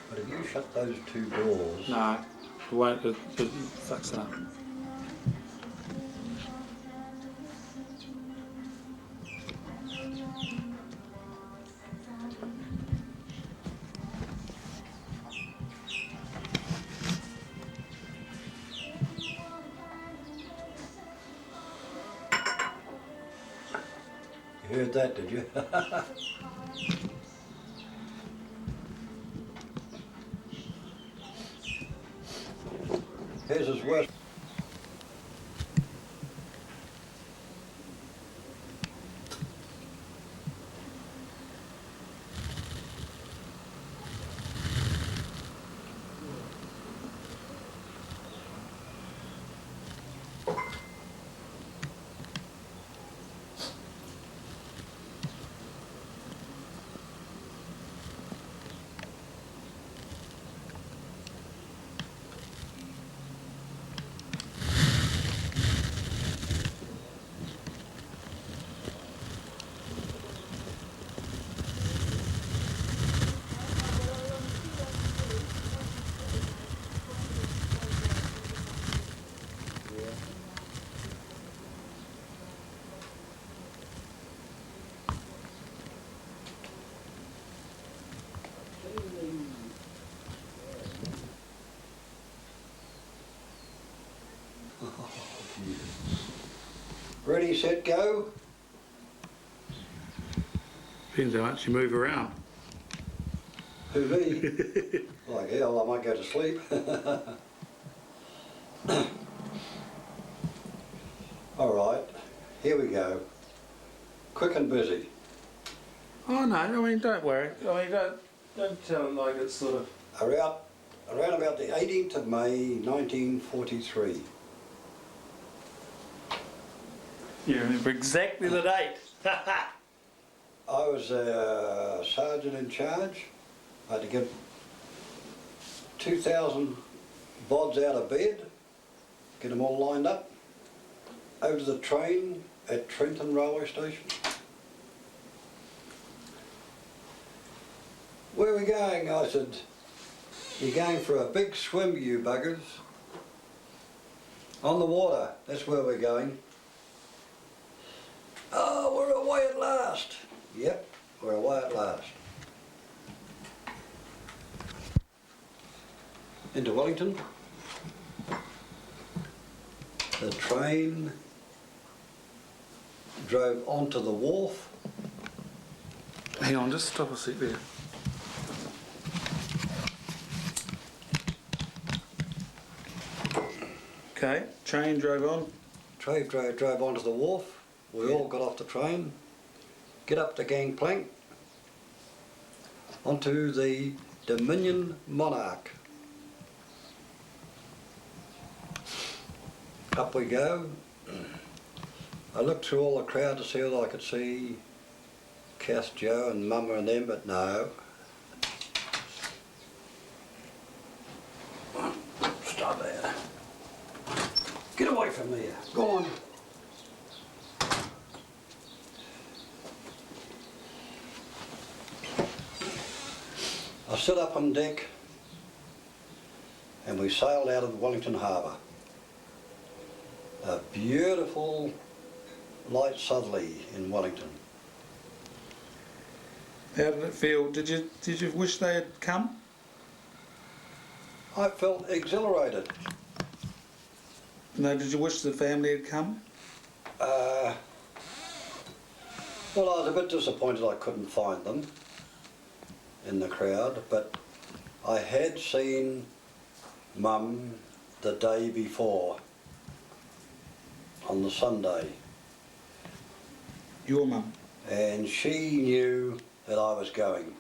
But if you shut those two doors... No, it won't, it fucks it up. You heard that, did you? Here's his worst. Ready, set, go. Depends how much you move around. Who, me? Like hell, I might go to sleep. Alright, here we go. Quick and busy. Oh no, I mean don't worry. I mean don't tell it like it's sort of... Around about the 18th of May 1943. You remember exactly the date. I was a sergeant in charge. I had to get 2,000 bods out of bed, get them all lined up, over to the train at Trenton railway station. Where are we going? I said, you're going for a big swim, you buggers. On the water, that's where we're going. Oh, we're away at last. Yep, we're away at last. Into Wellington. The train drove onto the wharf. Hang on, just stop a sec there. Okay, train drove on. Train drove onto the wharf. We all got off the train, get up the gangplank, onto the Dominion Monarch. Up we go. I looked through all the crowd to see whether I could see Cass, Joe and Mama and them, but no. Stop there. Get away from there. Go on. I stood up on deck and we sailed out of Wellington Harbour. A beautiful light southerly in Wellington. How did it feel? Did you wish they had come? I felt exhilarated. No, did you wish the family had come? Well, I was a bit disappointed I couldn't find them in the crowd, but I had seen Mum the day before, on the Sunday. Your mum? And she knew that I was going.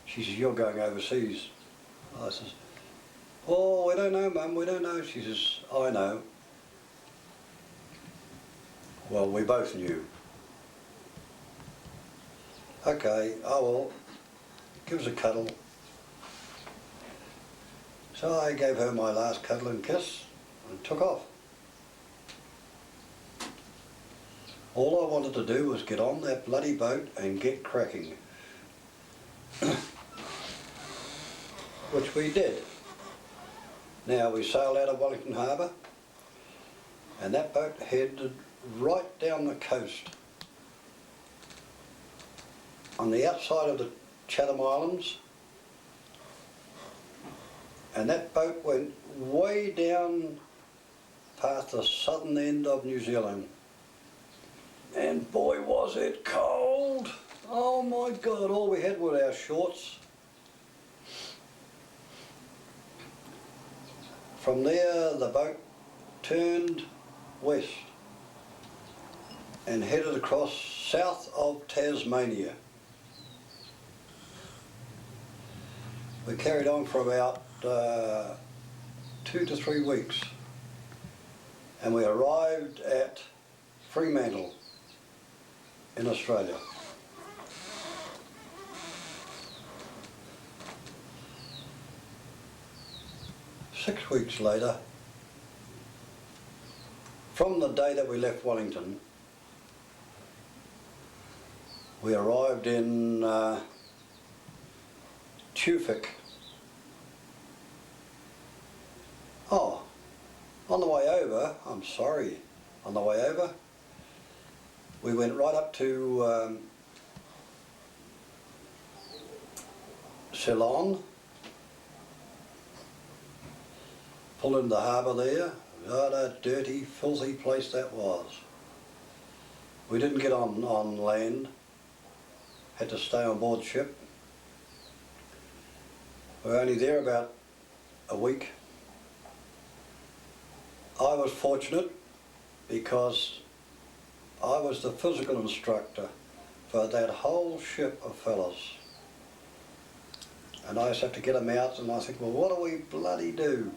She says, you're going overseas. I says, oh, we don't know, Mum, we don't know. She says, I know. Well, we both knew. Okay, oh well, give us a cuddle. So I gave her my last cuddle and kiss and took off. All I wanted to do was get on that bloody boat and get cracking. which we did. Now we sailed out of Wellington Harbour, and that boat headed right down the coast. On the outside of the Chatham Islands, and that boat went way down past the southern end of New Zealand. And boy was it cold! Oh my God, all we had were our shorts. From there the boat turned west and headed across south of Tasmania. We carried on for about 2 to 3 weeks, and we arrived at Fremantle in Australia. Six weeks later, from the day that we left Wellington, we arrived in Tufik. Oh, on the way over, on the way over, we went right up to Ceylon, pulled into the harbour there. What a dirty, filthy place that was. We didn't get on land, had to stay on board ship. We were only there about a week. I was fortunate because I was the physical instructor for that whole ship of fellas. And I just have to get them out, and I think, well, what do we bloody do?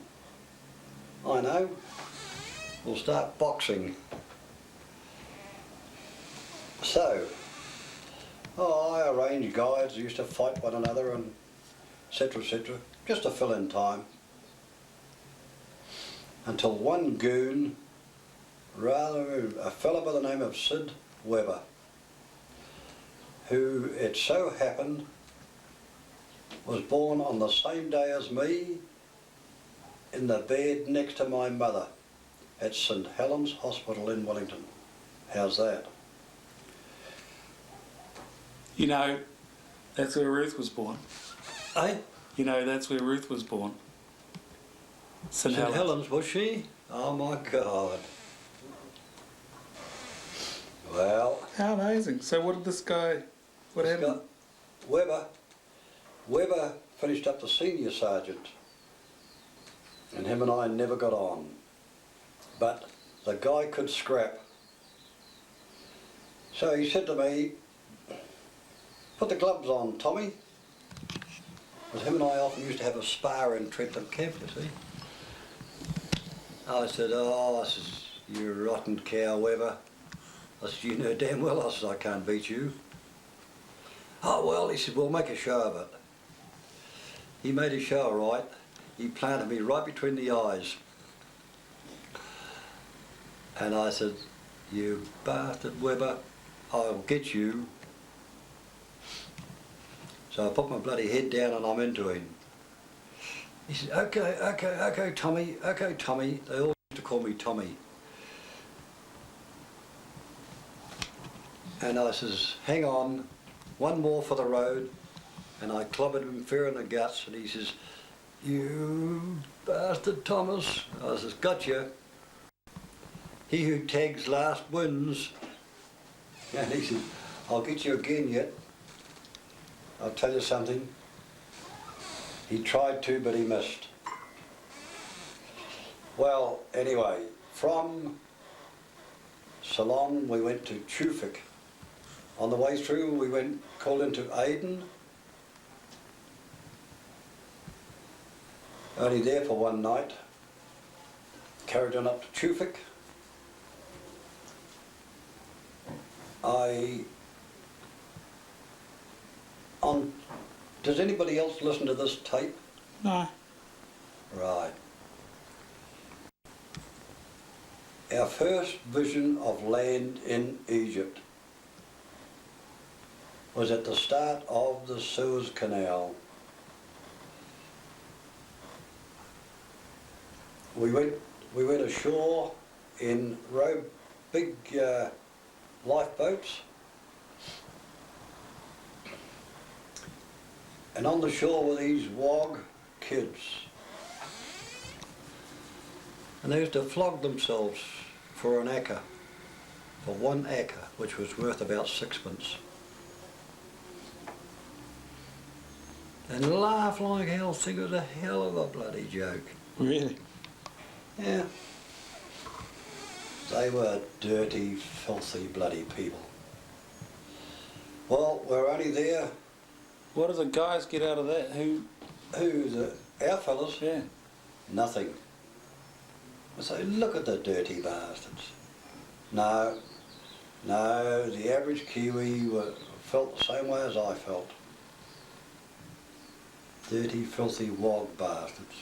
I know, we'll start boxing. So, I arranged guides who used to fight one another and etc., just to fill in time. Until one goon, a fellow by the name of Sid Webber, who it so happened was born on the same day as me in the bed next to my mother at St Helens Hospital in Wellington. How's that? You know, that's where Ruth was born. Eh? You know, that's where Ruth was born. St Helens, was she? Oh my God. Well... How amazing. So what did this guy... What happened? Webber finished up the senior sergeant, and him and I never got on. But the guy could scrap. So he said to me, "Put the gloves on, Tommy." Because him and I often used to have a spar in Trentham Camp, you see. I said, "Oh," I says, "you rotten cow, Webber." I said, "You know damn well," I said, "I can't beat you." "Oh well," he said, "we'll make a show of it." He made a show, all right. He planted me right between the eyes. And I said, "You bastard, Webber, I'll get you." So I put my bloody head down and I'm into him. He said, okay, Tommy, okay, Tommy." They all used to call me Tommy. And I says, "Hang on, one more for the road." And I clobbered him fair in the guts, and he says, "You bastard, Thomas." I says, "Gotcha. He who tags last wins." And he said, "I'll get you again yet. I'll tell you something." He tried to, but he missed. Well, anyway, from Ceylon we went to Tufik. On the way through we called into Aden. Only there for one night. Carried on up to Tufik. Does anybody else listen to this tape? No. Right. Our first vision of land in Egypt was at the start of the Suez Canal. we went ashore in big lifeboats, and on the shore were these wog kids, and they used to flog themselves for an acre, for 1 acre, which was worth about 6pence. And laugh like hell, think it was a hell of a bloody joke. Really? Yeah. They were dirty, filthy, bloody people. Well, we're only there. What do the guys get out of that? Our fellas? Yeah. Nothing. I say, look at the dirty bastards. No, the average Kiwi felt the same way as I felt. Dirty, filthy, wog bastards.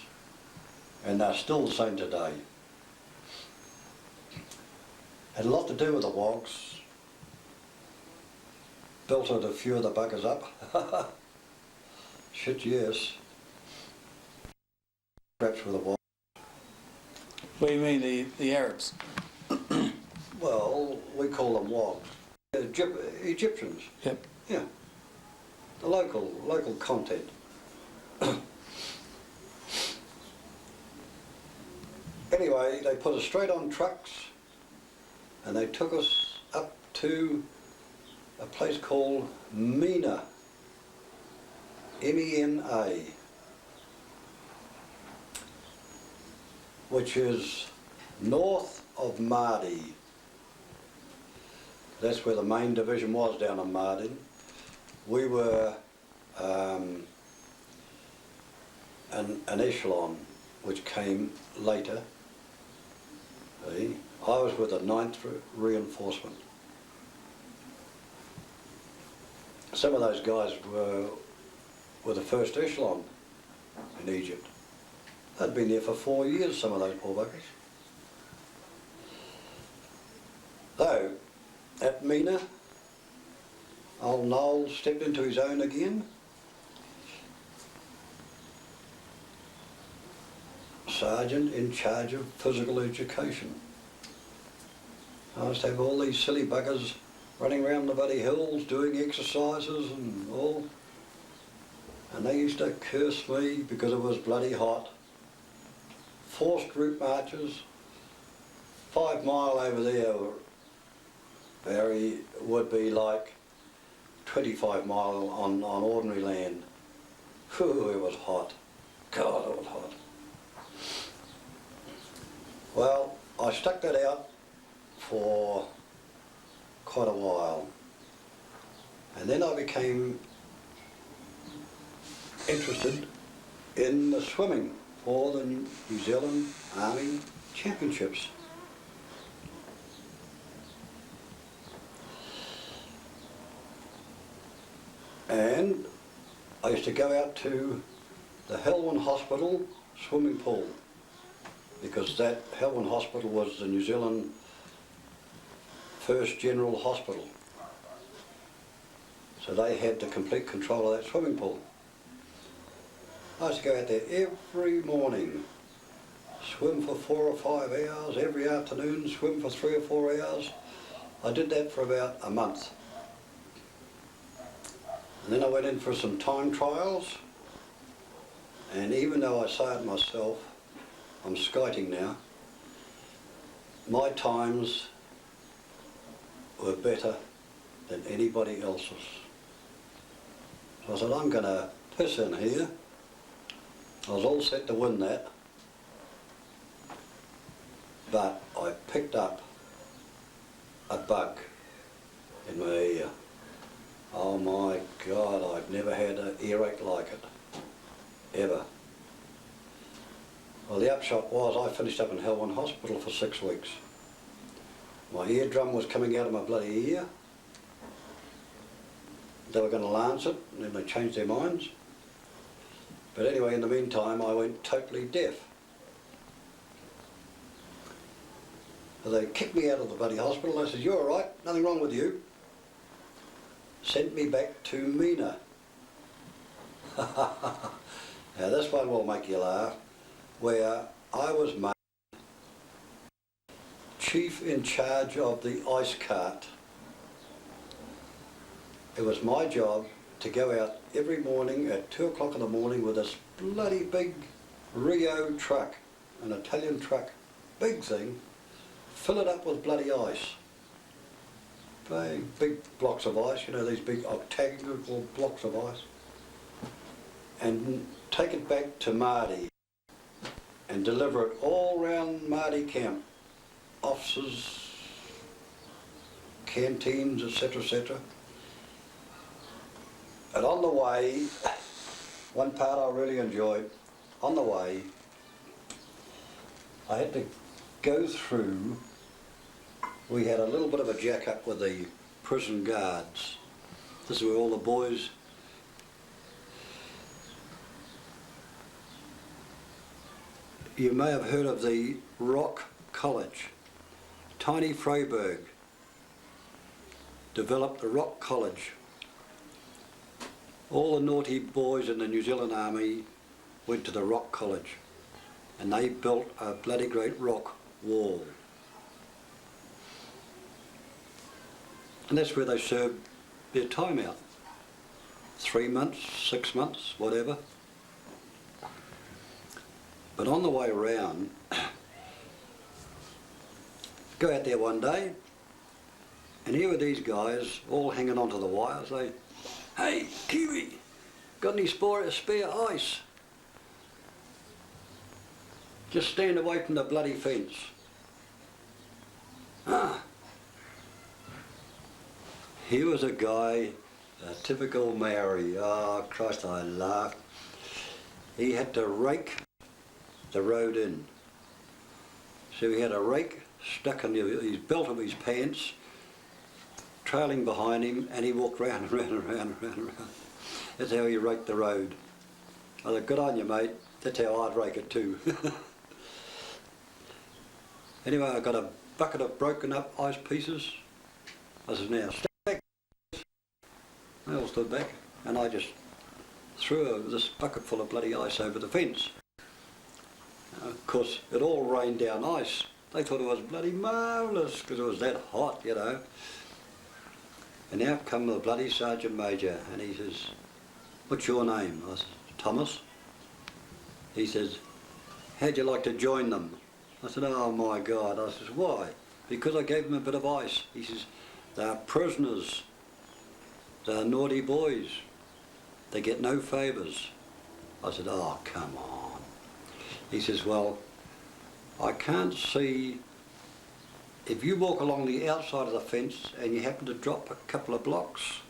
And they're still the same today. Had a lot to do with the wogs. Belted a few of the buggers up. Shit, yes. Perhaps with the wogs. What do you mean, the Arabs? Well, we call them wogs. Egyptians. Yep. Yeah. The local content. Anyway, they put us straight on trucks and they took us up to a place called Mena, M-E-N-A, which is north of Mardin. That's where the main division was, down in Mardin. We were an echelon which came later. See? I was with the 9th Reinforcement. Some of those guys were the 1st echelon in Egypt. They'd been there for 4 years, some of those poor buggers. Though, at Mena, old Noel stepped into his own again. Sergeant in charge of physical education. I used to have all these silly buggers running around the bloody hills doing exercises and all. And they used to curse me because it was bloody hot. Forced route marches. 5 mile over there, Barry, would be like 25 mile on ordinary land. Whew, it was hot. God, it was hot. Well, I stuck that out for quite a while, and then I became interested in the swimming for the New Zealand Army Championships. And I used to go out to the Helwan Hospital swimming pool, because that Helwan Hospital was the New Zealand First General Hospital. So they had the complete control of that swimming pool. I used to go out there every morning, swim for 4 or 5 hours, every afternoon swim for 3 or 4 hours. I did that for about a month. And then I went in for some time trials, and even though I say it myself, I'm skiting now, my times were better than anybody else's. So I said, I'm going to piss in here. I was all set to win that, but I picked up a bug in my ear. Oh my God, I've never had an earache like it, ever. Well, the upshot was I finished up in Helwan Hospital for 6 weeks. My eardrum was coming out of my bloody ear. They were going to lance it, and then they changed their minds. But anyway, in the meantime, I went totally deaf. So they kicked me out of the bloody hospital. They said, "You're all right, nothing wrong with you." Sent me back to Mena. Now this one will make you laugh, where I was made chief in charge of the ice cart. It was my job to go out every morning at 2 o'clock in the morning with this bloody big Rio truck, an Italian truck, big thing, fill it up with bloody ice. Big blocks of ice, you know, these big octagonal blocks of ice, and take it back to Mardi and deliver it all round Mardi camp, offices, canteens, etc., etc. And on the way, one part I really enjoyed, on the way, I had to go through, we had a little bit of a jack up with the prison guards. This is where all the boys, you may have heard of the Rock College. Tiny Freiberg developed the Rock College. All the naughty boys in the New Zealand Army went to the Rock College, and they built a bloody great rock wall. And that's where they served their time out. 3 months, 6 months, whatever. But on the way around, go out there one day, and here were these guys all hanging onto the wires. They, "Hey, Kiwi, got any spare ice? Just stand away from the bloody fence." Here was a guy, a typical Maori. Oh Christ, I laughed. He had to rake the road in. So he had a rake stuck in his belt of his pants, trailing behind him, and he walked round and round and round and round and round. That's how he raked the road. I said, "Good on you, mate. That's how I'd rake it too." Anyway, I got a bucket of broken up ice pieces. I said, "Now stand back." They all stood back, and I just threw this bucket full of bloody ice over the fence. Of course, it all rained down ice. They thought it was bloody marvellous because it was that hot, you know. And out come the bloody Sergeant Major, and he says, "What's your name?" I said, "Thomas." He says, "How'd you like to join them?" I said, "Oh my God." I says, "Why?" "Because I gave them a bit of ice." He says, "They're prisoners. They're naughty boys. They get no favours." I said, "Oh, come on." He says, "Well, I can't see, if you walk along the outside of the fence and you happen to drop a couple of blocks,